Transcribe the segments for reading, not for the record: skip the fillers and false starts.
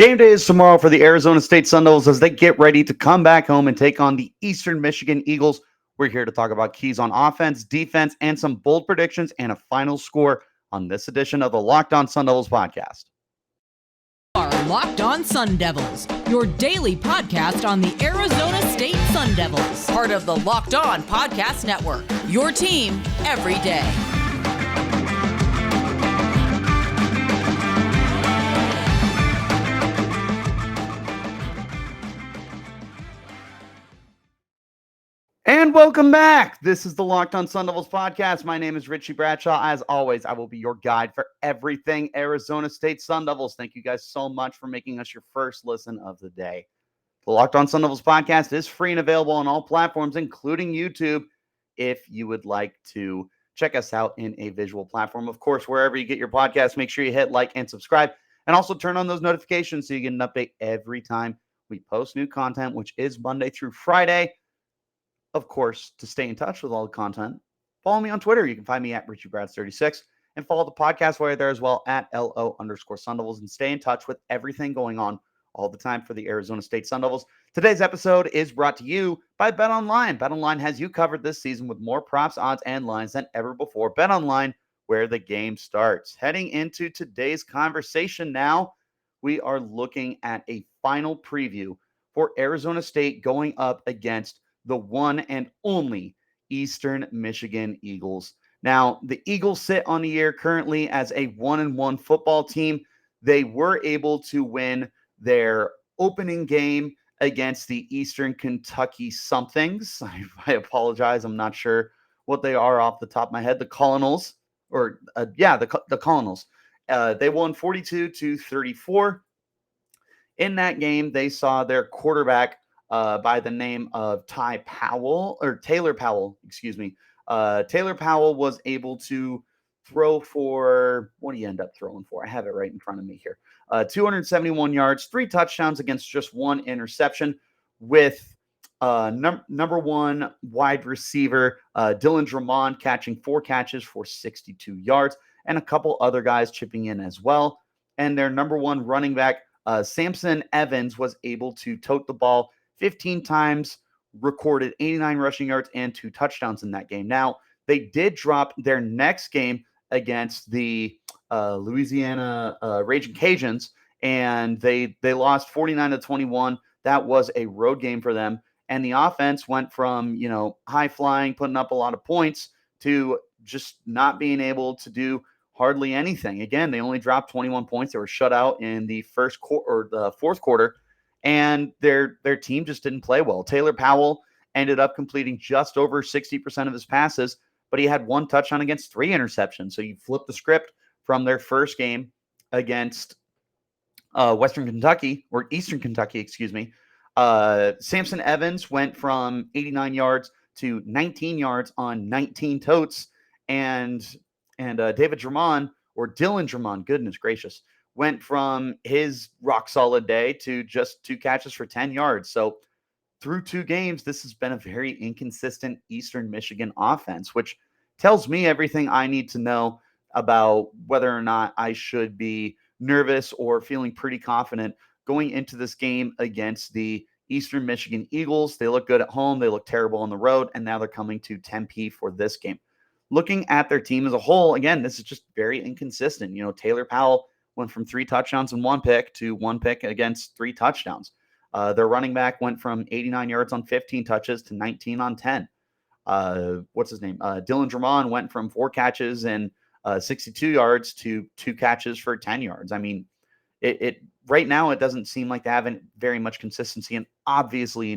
Game day is tomorrow for the Arizona State Sun Devils as they get ready to come back home and take on the Eastern Michigan Eagles. We're here to talk about keys on offense, defense, and some bold predictions and a final score on this edition of the Locked On Sun Devils podcast. Are Locked On Sun Devils, your daily podcast on the Arizona State Sun Devils, part of the Locked On Podcast Network, your team every day. And welcome back. This is the Locked On Sun Devils podcast. My name is Richie Bradshaw. As always, I will be your guide for everything Arizona State Sun Devils. Thank you guys so much for making us your first listen of the day. The Locked On Sun Devils podcast is free and available on all platforms, including YouTube, if you would like to check us out in a visual platform. Of course, wherever you get your podcast, make sure you hit like and subscribe, and also turn on those notifications so you get an update every time we post new content, which is Monday through Friday. Of course, to stay in touch with all the content, follow me on Twitter. You can find me at RichieBrads36 and follow the podcast while you're there as well at LO_Sun Devils and stay in touch with everything going on all the time for the Arizona State Sun Devils. Today's episode is brought to you by BetOnline. BetOnline has you covered this season with more props, odds, and lines than ever before. BetOnline, where the game starts. Heading into today's conversation now, we are looking at a final preview for Arizona State going up against the one and only Eastern Michigan Eagles. Now, the Eagles sit on the year currently as a 1-1 football team. They were able to win their opening game against the Eastern Kentucky somethings. I apologize. I'm not sure what they are off the top of my head. The Colonels, the Colonels. They won 42-34. In that game, they saw their quarterback by the name of Taylor Powell, Taylor Powell was able to throw for, what do you end up throwing for? I have it right in front of me here. 271 yards, 3 touchdowns against just 1 interception with number one wide receiver, Dylan Drummond, catching 4 catches for 62 yards and a couple other guys chipping in as well. And their number one running back, Samson Edmonds, was able to tote the ball 15 times, recorded 89 rushing yards and 2 touchdowns in that game. Now, they did drop their next game against the Louisiana Raging Cajuns, and they lost 49-21. That was a road game for them. And the offense went from, high flying, putting up a lot of points, to just not being able to do hardly anything. Again, they only dropped 21 points. They were shut out in the fourth quarter. And their team just didn't play well. Taylor Powell ended up completing just over 60% of his passes, but he had 1 touchdown against 3 interceptions. So you flip the script from their first game against Eastern Kentucky, Samson Edmonds went from 89 yards to 19 yards on 19 totes, and Dylan Drummond, goodness gracious, went from his rock solid day to just 2 catches for 10 yards. So through 2 games, this has been a very inconsistent Eastern Michigan offense, which tells me everything I need to know about whether or not I should be nervous or feeling pretty confident going into this game against the Eastern Michigan Eagles. They look good at home. They look terrible on the road, and now they're coming to Tempe for this game. Looking at their team as a whole, again, this is just very inconsistent. Taylor Powell went from 3 touchdowns and 1 pick to 1 pick against 3 touchdowns. Their running back went from 89 yards on 15 touches to 19 on 10. Dylan Drummond went from 4 catches and 62 yards to 2 catches for 10 yards. I mean, it right now, it doesn't seem like they have very much consistency. And obviously,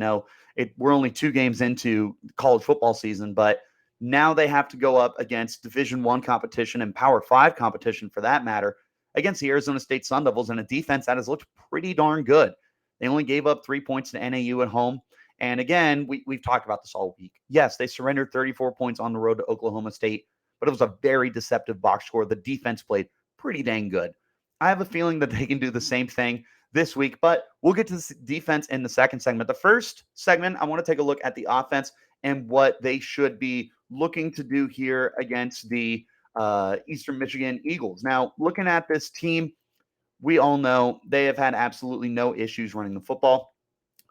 we're only 2 games into college football season, but now they have to go up against Division I competition and Power 5 competition, for that matter, against the Arizona State Sun Devils and a defense that has looked pretty darn good. They only gave up 3 points to NAU at home. And again, we've talked about this all week. Yes, they surrendered 34 points on the road to Oklahoma State, but it was a very deceptive box score. The defense played pretty dang good. I have a feeling that they can do the same thing this week, but we'll get to the defense in the second segment. The first segment, I want to take a look at the offense and what they should be looking to do here against the Eastern Michigan Eagles. Now, looking at this team, we all know they have had absolutely no issues running the football,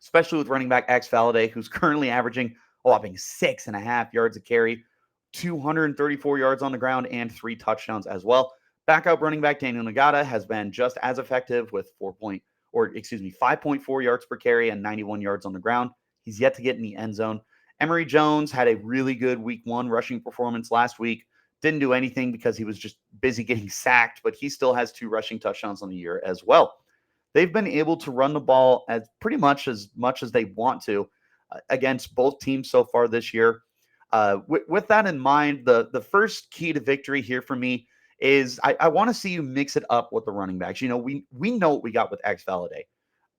especially with running back Valladay, who's currently averaging a whopping 6.5 yards a carry, 234 yards on the ground, and 3 touchdowns as well. Backup running back Daniel Ngata has been just as effective with 5.4 yards per carry and 91 yards on the ground. He's yet to get in the end zone. Emory Jones had a really good week 1 rushing performance last week. Didn't do anything because he was just busy getting sacked, but he still has 2 rushing touchdowns on the year as well. They've been able to run the ball as much as they want to against both teams so far this year. With that in mind, the first key to victory here for me is I want to see you mix it up with the running backs. We know what we got with Valladay.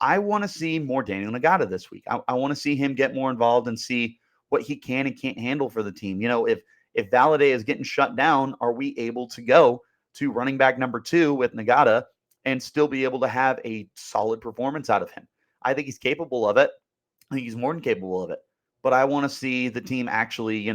I want to see more Daniel Ngata this week. I want to see him get more involved and see what he can and can't handle for the team. If Valladay is getting shut down, are we able to go to running back number 2 with Ngata and still be able to have a solid performance out of him? I think he's capable of it. I think he's more than capable of it. But I want to see the team actually,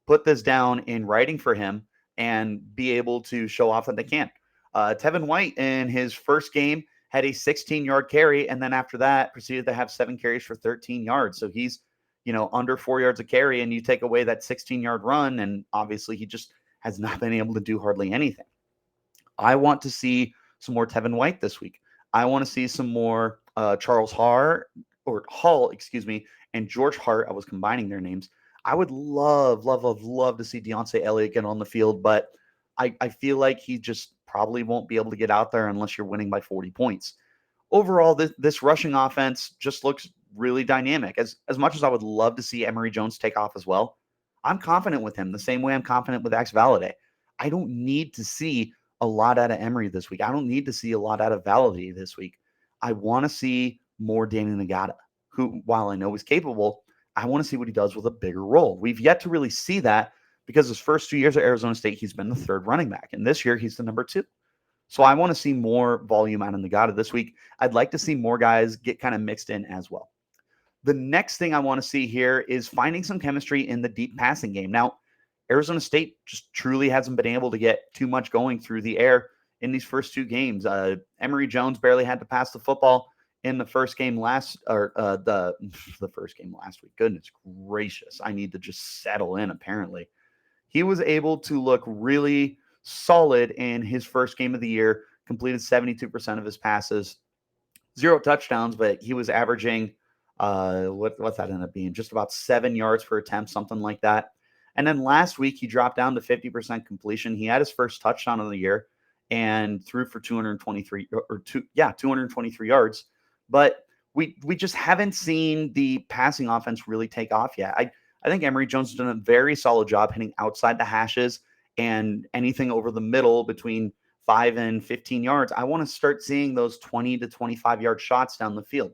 put this down in writing for him and be able to show off that they can. Tevin White in his first game had a 16-yard carry, and then after that proceeded to have 7 carries for 13 yards. So he's, under 4 yards a carry, and you take away that 16-yard run, and obviously he just has not been able to do hardly anything. I want to see some more Tevin White this week. I want to see some more Charles Hull, and George Hart. I was combining their names. I would love to see Deontay Elliott get on the field, but I feel like he just probably won't be able to get out there unless you're winning by 40 points. Overall, this rushing offense just looks really dynamic. As much as I would love to see Emory Jones take off as well, I'm confident with him the same way I'm confident with Xavavian. I don't need to see a lot out of Emory this week. I don't need to see a lot out of Valladay this week. I want to see more Daniel Ngata, who, while I know is capable, I want to see what he does with a bigger role. We've yet to really see that because his first 2 years at Arizona State, he's been the 3rd running back. And this year, he's the number 2. So I want to see more volume out of Ngata this week. I'd like to see more guys get kind of mixed in as well. The next thing I want to see here is finding some chemistry in the deep passing game. Now, Arizona State just truly hasn't been able to get too much going through the air in these first 2 games. Emory Jones barely had to pass the football in the first game the first game last week. Goodness gracious. I need to just settle in, apparently. He was able to look really solid in his first game of the year, completed 72% of his passes, 0 touchdowns, but he was averaging, what's that end up being? Just about 7 yards per attempt, something like that. And then last week, he dropped down to 50% completion. He had his first touchdown of the year and threw for 223 yards. But we just haven't seen the passing offense really take off yet. I think Emory Jones has done a very solid job hitting outside the hashes and anything over the middle between 5 and 15 yards. I want to start seeing those 20 to 25-yard shots down the field.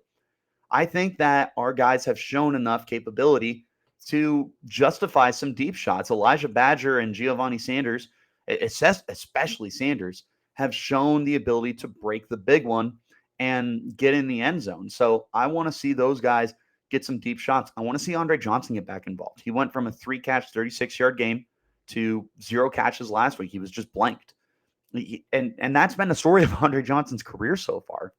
I think that our guys have shown enough capability to justify some deep shots. Elijah Badger and Giovanni Sanders, especially Sanders, have shown the ability to break the big one and get in the end zone. So I want to see those guys get some deep shots. I want to see Andre Johnson get back involved. He went from a 3-catch, 36-yard game to 0 catches last week. He was just blanked. And that's been the story of Andre Johnson's career so far.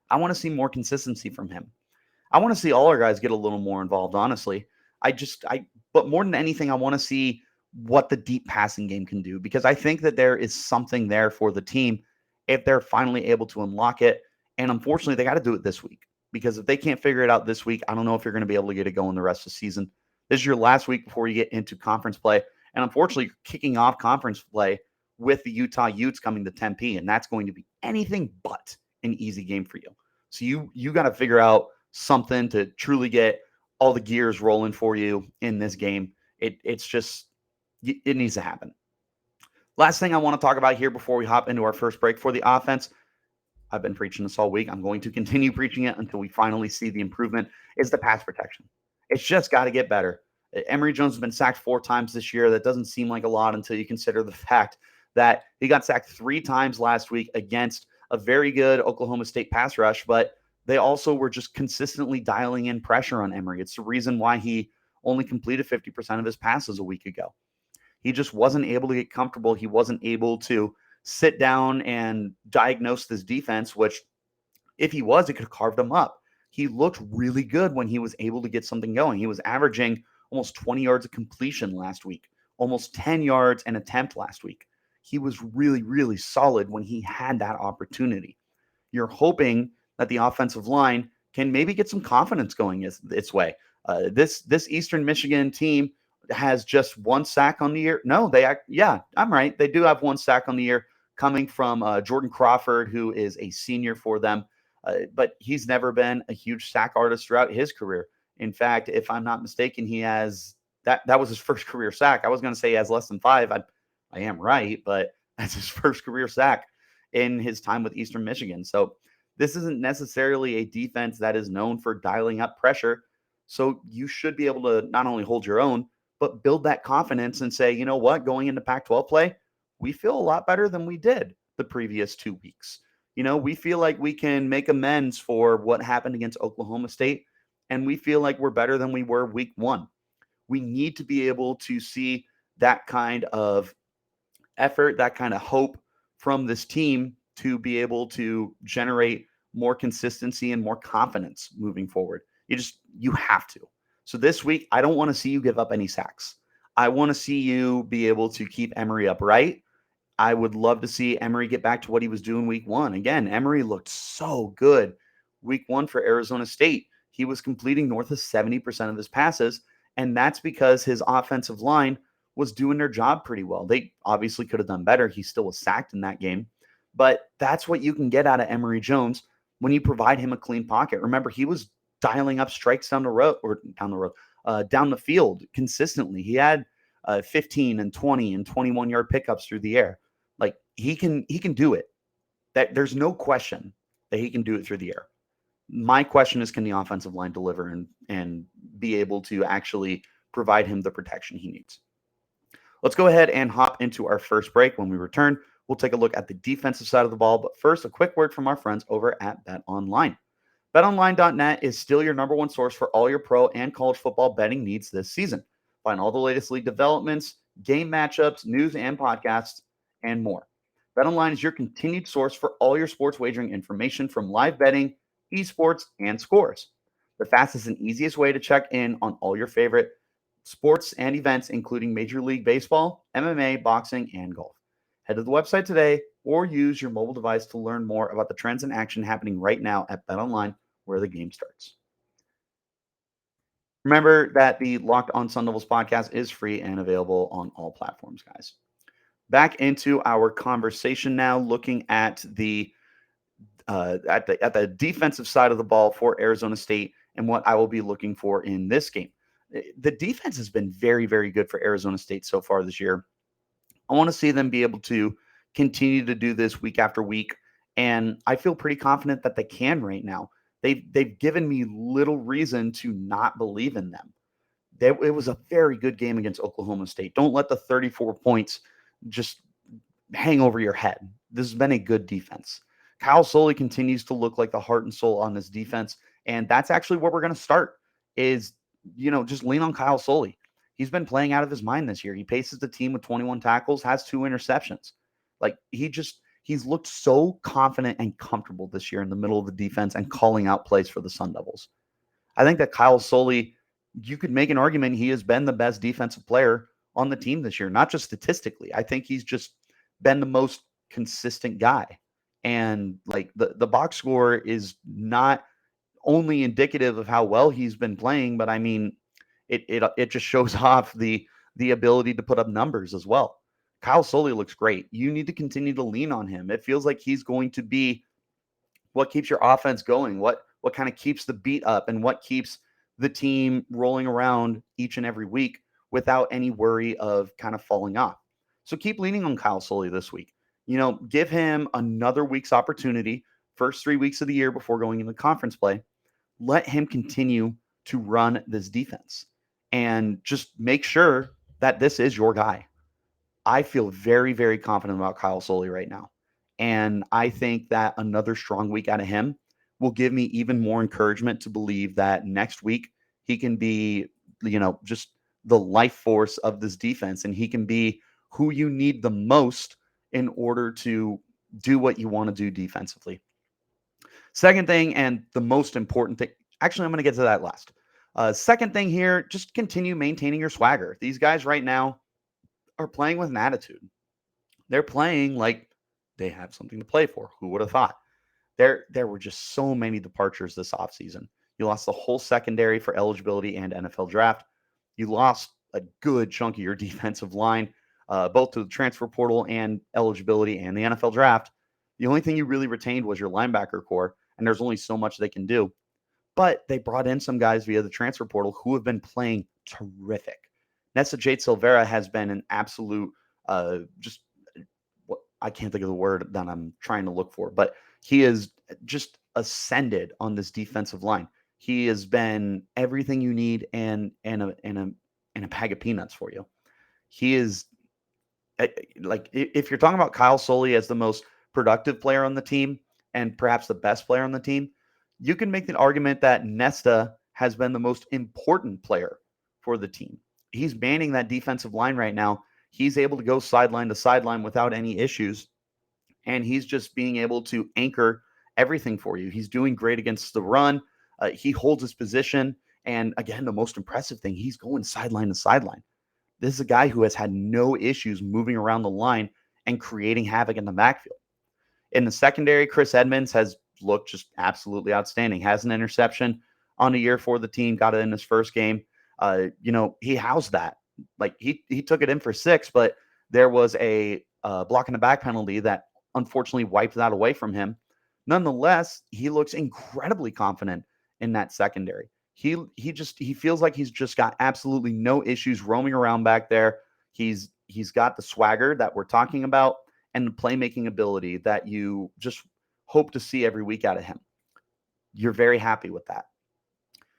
I want to see more consistency from him. I want to see all our guys get a little more involved, honestly. But more than anything, I want to see what the deep passing game can do, because I think that there is something there for the team if they're finally able to unlock it. And unfortunately, they got to do it this week, because if they can't figure it out this week, I don't know if you're going to be able to get it going the rest of the season. This is your last week before you get into conference play. And unfortunately, you're kicking off conference play with the Utah Utes coming to Tempe, and that's going to be anything but an easy game for you. So you got to figure out something to truly get all the gears rolling for you in this game. It needs to happen. Last thing I want to talk about here before we hop into our first break for the offense, I've been preaching this all week. I'm going to continue preaching it until we finally see the improvement, is the pass protection. It's just got to get better. Emory Jones has been sacked 4 times this year. That doesn't seem like a lot until you consider the fact that he got sacked 3 times last week against a very good Oklahoma State pass rush, but they also were just consistently dialing in pressure on Emory. It's the reason why he only completed 50% of his passes a week ago. He just wasn't able to get comfortable. He wasn't able to sit down and diagnose this defense, which if he was, it could have carved him up. He looked really good when he was able to get something going. He was averaging almost 20 yards of completion last week, almost 10 yards an attempt last week. He was really, really solid when he had that opportunity. You're hoping that the offensive line can maybe get some confidence going its way. This Eastern Michigan team has just one sack on the year. No, I'm right. They do have one sack on the year coming from Jordan Crawford, who is a senior for them. But he's never been a huge sack artist throughout his career. In fact, if I'm not mistaken, he has that was his first career sack. I was going to say he has less than 5. I am right, but that's his first career sack in his time with Eastern Michigan. So this isn't necessarily a defense that is known for dialing up pressure. So you should be able to not only hold your own, but build that confidence and say, you know what, going into Pac-12 play, we feel a lot better than we did the previous 2 weeks. We feel like we can make amends for what happened against Oklahoma State, and we feel like we're better than we were week 1. We need to be able to see that kind of effort, that kind of hope from this team to be able to generate more consistency and more confidence moving forward. You have to. So this week, I don't want to see you give up any sacks. I want to see you be able to keep Emory upright. I would love to see Emory get back to what he was doing week 1. Again, Emory looked so good week 1 for Arizona State. He was completing north of 70% of his passes, and that's because his offensive line was doing their job pretty well. They obviously could have done better. He still was sacked in that game, but that's what you can get out of Emory Jones when you provide him a clean pocket. Remember, he was dialing up strikes down the field consistently. He had 15 and 20 and 21 yard pickups through the air. Like he can do it. That there's no question that he can do it through the air. My question is, can the offensive line deliver and be able to actually provide him the protection he needs? Let's go ahead and hop into our first break. When we return, we'll take a look at the defensive side of the ball. But first, a quick word from our friends over at BetOnline. BetOnline.net is still your number one source for all your pro and college football betting needs this season. Find all the latest league developments, game matchups, news and podcasts, and more. BetOnline is your continued source for all your sports wagering information from live betting, esports, and scores. The fastest and easiest way to check in on all your favorite sports and events, including Major League Baseball, MMA, boxing, and golf. Head to the website today or use your mobile device to learn more about the trends in action happening right now at BetOnline, where the game starts. Remember that the Locked On Sun Devils podcast is free and available on all platforms, guys. Back into our conversation now, looking at the defensive side of the ball for Arizona State and what I will be looking for in this game. The defense has been very, very good for Arizona State so far this year. I want to see them be able to continue to do this week after week, and I feel pretty confident that they can right now. They've given me little reason to not believe in them. It was a very good game against Oklahoma State. Don't let the 34 points just hang over your head. This has been a good defense. Kyle Soelle continues to look like the heart and soul on this defense, and that's actually where we're going to start is, just lean on Kyle Soelle. He's been playing out of his mind this year. He paces the team with 21 tackles, has 2 interceptions. Like he's looked so confident and comfortable this year in the middle of the defense and calling out plays for the Sun Devils. I think that Kyle Soelle, you could make an argument he has been the best defensive player on the team this year, not just statistically. I think he's just been the most consistent guy. And like the box score is not only indicative of how well he's been playing, but I mean, it just shows off the ability to put up numbers as well. Kyle Soelle looks great. You need to continue to lean on him. It feels like he's going to be what keeps your offense going, what kind of keeps the beat up, and what keeps the team rolling around each and every week without any worry of kind of falling off. So keep leaning on Kyle Soelle this week. Give him another week's opportunity, first 3 weeks of the year before going into conference play. Let him continue to run this defense and just make sure that this is your guy. I feel very, very confident about Kyle Soelle right now. And I think that another strong week out of him will give me even more encouragement to believe that next week he can be, just the life force of this defense, and he can be who you need the most in order to do what you want to do defensively. Second thing, and the most important thing, actually, I'm going to get to that last. Second thing here, just continue maintaining your swagger. These guys right now are playing with an attitude. They're playing like they have something to play for. Who would have thought? There were just so many departures this offseason. You lost the whole secondary for eligibility and NFL draft. You lost a good chunk of your defensive line, both to the transfer portal and eligibility and the NFL draft. The only thing you really retained was your linebacker core, and there's only so much they can do. But they brought in some guys via the transfer portal who have been playing terrific. Nesta Jade Silvera has been an absolute, I can't think of the word that I'm trying to look for, but he is just ascended on this defensive line. He has been everything you need and a bag of peanuts for you. He is like, if you're talking about Kyle Soelle as the most productive player on the team and perhaps the best player on the team, you can make the argument that Nesta has been the most important player for the team. He's manning that defensive line right now. He's able to go sideline to sideline without any issues. And he's just being able to anchor everything for you. He's doing great against the run. He holds his position. And again, the most impressive thing, he's going sideline to sideline. This is a guy who has had no issues moving around the line and creating havoc in the backfield. In the secondary, Chris Edmonds has looked just absolutely outstanding. Has an interception on a year for the team, got it in his first game. He housed that. Like he took it in for 6, but there was a block in the back penalty that unfortunately wiped that away from him. Nonetheless, he looks incredibly confident in that secondary. He feels like he's just got absolutely no issues roaming around back there. He's got the swagger that we're talking about and the playmaking ability that you just hope to see every week out of him. You're very happy with that.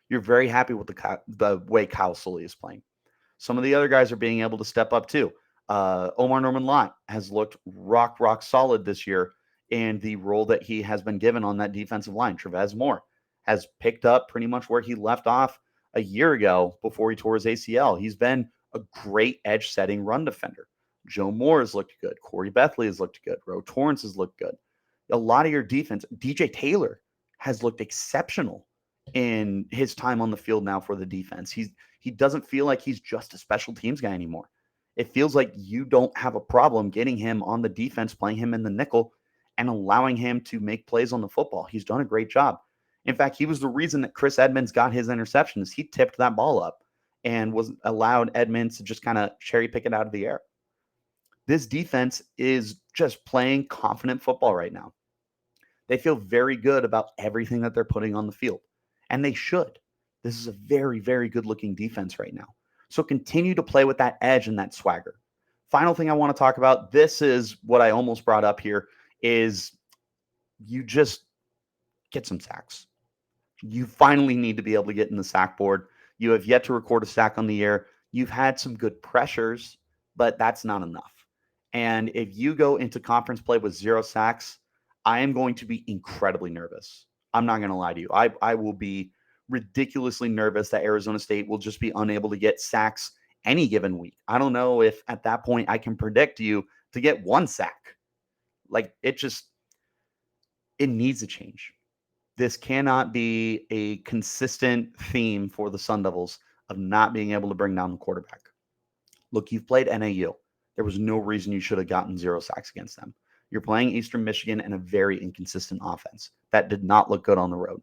You're very happy with the way Kyle Soelle is playing. Some of the other guys are being able to step up too. Omar Norman-Lott has looked rock solid this year in the role that he has been given on that defensive line. Trevez Moore has picked up pretty much where he left off a year ago before he tore his ACL. He's been a great edge-setting run defender. Joe Moore has looked good. Corey Bethley has looked good. Ro Torrance has looked good. A lot of your defense, DJ Taylor has looked exceptional in his time on the field now for the defense. He doesn't feel like he's just a special teams guy anymore. It feels like you don't have a problem getting him on the defense, playing him in the nickel, and allowing him to make plays on the football. He's done a great job. In fact, he was the reason that Chris Edmonds got his interceptions. He tipped that ball up and was allowed Edmonds to just kind of cherry pick it out of the air. This defense is just playing confident football right now. They feel very good about everything that they're putting on the field, and they should. This is a very, very good-looking defense right now. So continue to play with that edge and that swagger. Final thing I want to talk about, this is what I almost brought up here, is you just get some sacks. You finally need to be able to get in the sack board. You have yet to record a sack on the year. You've had some good pressures, but that's not enough. And if you go into conference play with 0 sacks, I am going to be incredibly nervous. I'm not going to lie to you. I will be ridiculously nervous that Arizona State will just be unable to get sacks any given week. I don't know if at that point I can predict you to get 1 sack. Like it needs to change. This cannot be a consistent theme for the Sun Devils of not being able to bring down the quarterback. Look, you've played NAU. There was no reason you should have gotten 0 sacks against them. You're playing Eastern Michigan and a very inconsistent offense. That did not look good on the road.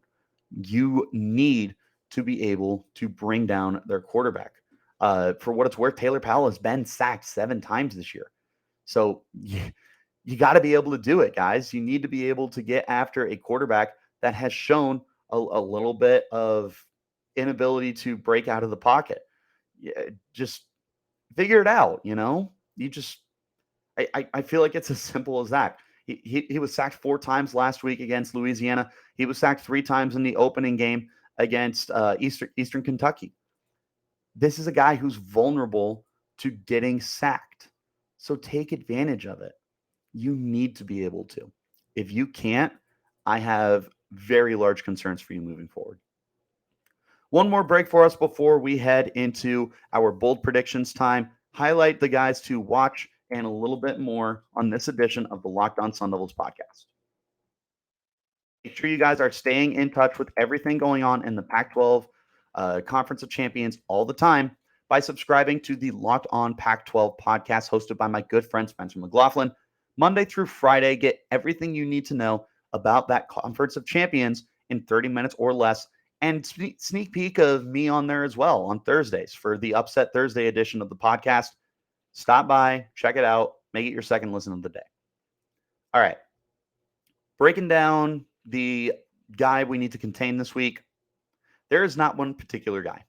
You need to be able to bring down their quarterback. For what it's worth, Taylor Powell has been sacked 7 times this year. So you got to be able to do it, guys. You need to be able to get after a quarterback that has shown a little bit of inability to break out of the pocket. Just figure it out, you know? I feel like it's as simple as that. He was sacked 4 times last week against Louisiana. He was sacked 3 times in the opening game against Eastern Kentucky. This is a guy who's vulnerable to getting sacked. So take advantage of it. You need to be able to. If you can't, I have very large concerns for you moving forward. One more break for us before we head into our bold predictions time. Highlight the guys to watch and a little bit more on this edition of the Locked On Sun Devils podcast. Make sure you guys are staying in touch with everything going on in the Pac-12 Conference of Champions all the time by subscribing to the Locked On Pac-12 podcast hosted by my good friend Spencer McLaughlin. Monday through Friday, get everything you need to know about that Conference of Champions in 30 minutes or less, and sneak peek of me on there as well on Thursdays for the Upset Thursday edition of the podcast. Stop by, check it out, make it your second listen of the day. All right. Breaking down the guy we need to contain this week, there is not one particular guy.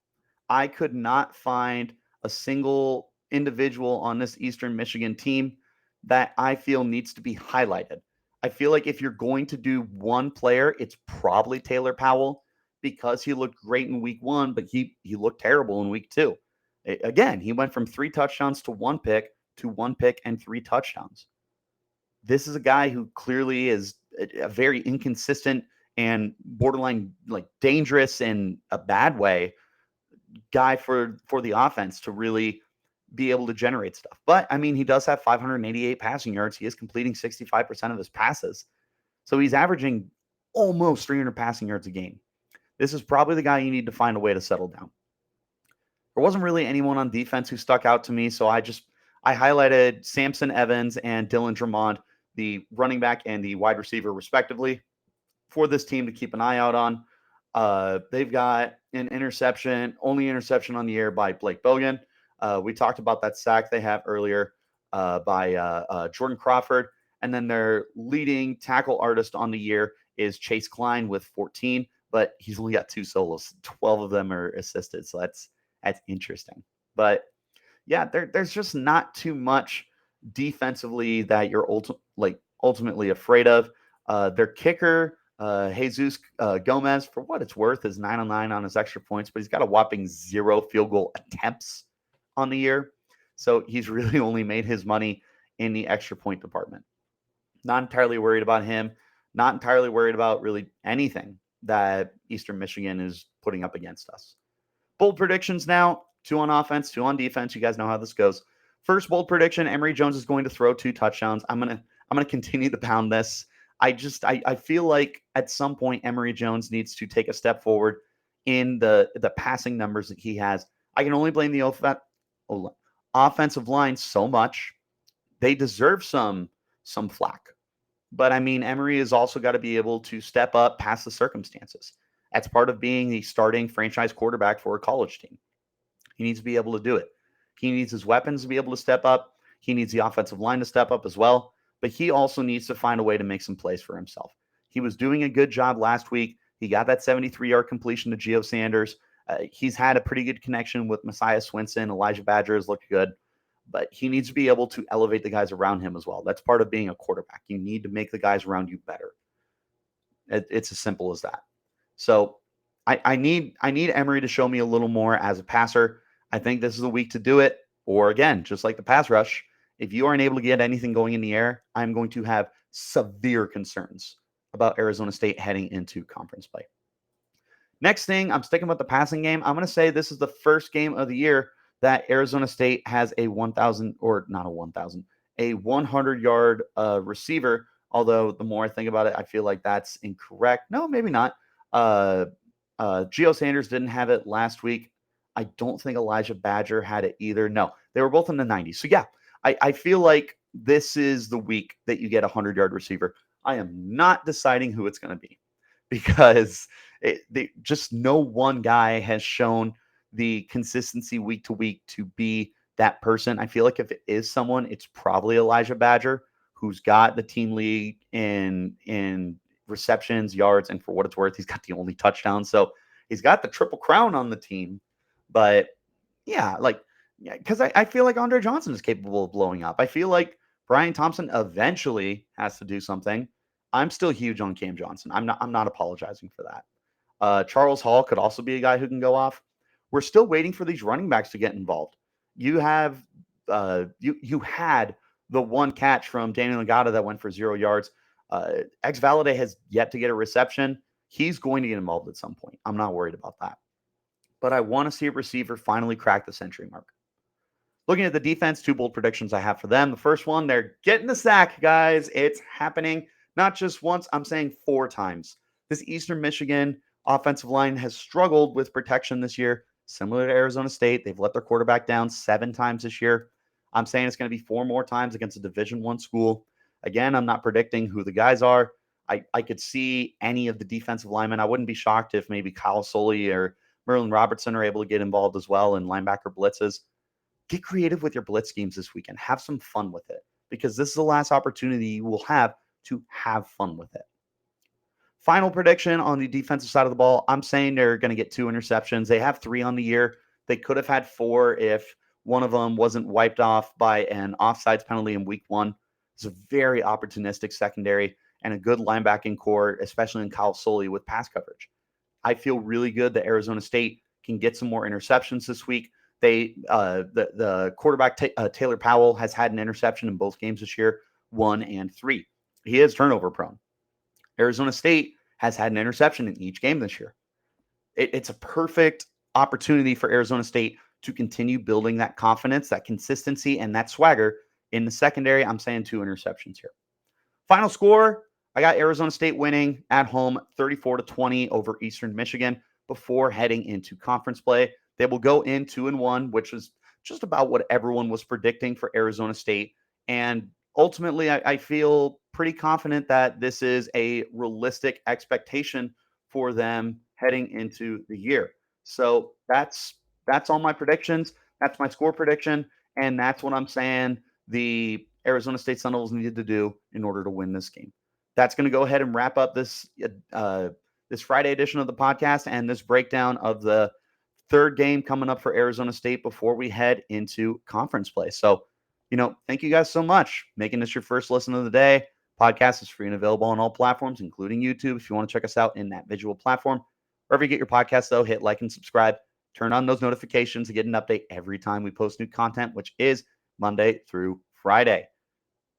I could not find a single individual on this Eastern Michigan team that I feel needs to be highlighted. I feel like if you're going to do one player, it's probably Taylor Powell because he looked great in week 1, but he looked terrible in week 2. Again, he went from 3 touchdowns to 1 pick and 3 touchdowns. This is a guy who clearly is a very inconsistent and borderline like dangerous in a bad way guy for the offense to really be able to generate stuff. But I mean, he does have 588 passing yards. He is completing 65% of his passes. So he's averaging almost 300 passing yards a game. This is probably the guy you need to find a way to settle down. There wasn't really anyone on defense who stuck out to me, so I highlighted Samson, Edmonds, and Dylan Drummond, the running back and the wide receiver, respectively, for this team to keep an eye out on. They've got an only interception on the year by Blake Bogan. We talked about that sack they have earlier by Jordan Crawford. And then their leading tackle artist on the year is Chase Klein with 14, but he's only got 2 solos. 12 of them are assisted, so that's interesting. But yeah, there's just not too much defensively that you're ultimately afraid of. Their kicker, Jesus Gomez, for what it's worth, is 9-9 on his extra points, but he's got a whopping 0 field goal attempts on the year. So he's really only made his money in the extra point department. Not entirely worried about him. Not entirely worried about really anything that Eastern Michigan is putting up against us. Bold predictions now. 2 on offense, 2 on defense. You guys know how this goes. First bold prediction, Emory Jones is going to throw 2 touchdowns. I'm gonna continue to pound this. I feel like at some point Emory Jones needs to take a step forward in the passing numbers that he has. I can only blame the offensive line so much. They deserve some flack. But I mean, Emory has also got to be able to step up past the circumstances. That's part of being the starting franchise quarterback for a college team. He needs to be able to do it. He needs his weapons to be able to step up. He needs the offensive line to step up as well. But he also needs to find a way to make some plays for himself. He was doing a good job last week. He got that 73-yard completion to Gio Sanders. He's had a pretty good connection with Messiah Swinson. Elijah Badger has looked good. But he needs to be able to elevate the guys around him as well. That's part of being a quarterback. You need to make the guys around you better. It's as simple as that. So I need Emory to show me a little more as a passer. I think this is the week to do it. Or again, just like the pass rush, if you aren't able to get anything going in the air, I'm going to have severe concerns about Arizona State heading into conference play. Next thing, I'm sticking with the passing game. I'm going to say this is the first game of the year that Arizona State has a 100-yard receiver. Although the more I think about it, I feel like that's incorrect. No, maybe not. Gio Sanders didn't have it last week. I don't think Elijah Badger had it either. No, they were both in the 90s. So yeah, I feel like this is the week that you get a 100-yard receiver. I am not deciding who it's going to be because just no one guy has shown the consistency week to week to be that person. I feel like if it is someone, it's probably Elijah Badger, who's got the team lead in receptions, yards, and for what it's worth, he's got the only touchdown. So he's got the triple crown on the team. But yeah, because I feel like Andre Johnson is capable of blowing up. I feel like Brian Thompson eventually has to do something. I'm still huge on Cam Johnson. I'm not apologizing for that. Charles Hall could also be a guy who can go off. We're still waiting for these running backs to get involved. You have you had the one catch from Daniel Ngata that went for 0 yards. Xavavian Valladay has yet to get a reception. He's going to get involved at some point. I'm not worried about that. But I want to see a receiver finally crack the century mark. Looking at the defense, 2 bold predictions I have for them. The first one, they're getting the sack, guys. It's happening not just once, I'm saying 4 times. This Eastern Michigan offensive line has struggled with protection this year, similar to Arizona State. They've let their quarterback down 7 times this year. I'm saying it's going to be 4 more times against a Division I school. Again, I'm not predicting who the guys are. I could see any of the defensive linemen. I wouldn't be shocked if maybe Kyle Soelle or Merlin Robertson are able to get involved as well in linebacker blitzes. Get creative with your blitz schemes this weekend. Have some fun with it because this is the last opportunity you will have to have fun with it. Final prediction on the defensive side of the ball, I'm saying they're going to get 2 interceptions. They have 3 on the year. They could have had 4 if one of them wasn't wiped off by an offsides penalty in week 1. It's a very opportunistic secondary and a good linebacking core, especially in Kyle Soelle with pass coverage. I feel really good that Arizona State can get some more interceptions this week. The quarterback Taylor Powell has had an interception in both games this year, 1 and 3. He is turnover prone. Arizona State has had an interception in each game this year. It's a perfect opportunity for Arizona State to continue building that confidence, that consistency, and that swagger in the secondary. I'm saying 2 interceptions here. Final score, I got Arizona State winning at home 34-20 over Eastern Michigan before heading into conference play. They will go in 2-1, which is just about what everyone was predicting for Arizona State. And ultimately, I feel pretty confident that this is a realistic expectation for them heading into the year. So that's all my predictions. That's my score prediction. And that's what I'm saying the Arizona State Sun Devils needed to do in order to win this game. That's going to go ahead and wrap up this Friday edition of the podcast and this breakdown of the 3rd game coming up for Arizona State before we head into conference play. So, thank you guys so much. Making this your first listen of the day. Podcast is free and available on all platforms, including YouTube. If you want to check us out in that visual platform, wherever you get your podcast, though, hit like and subscribe. Turn on those notifications to get an update every time we post new content, which is Monday through Friday.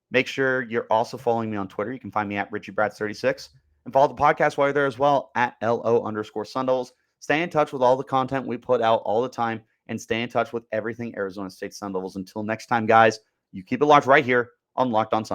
Make sure you're also following me on Twitter. You can find me at RichieBrads36 and follow the podcast while you're there as well at LO_Sun Devils. Stay in touch with all the content we put out all the time and stay in touch with everything Arizona State Sun Devils. Until next time, guys, you keep it locked right here on Locked On Sun.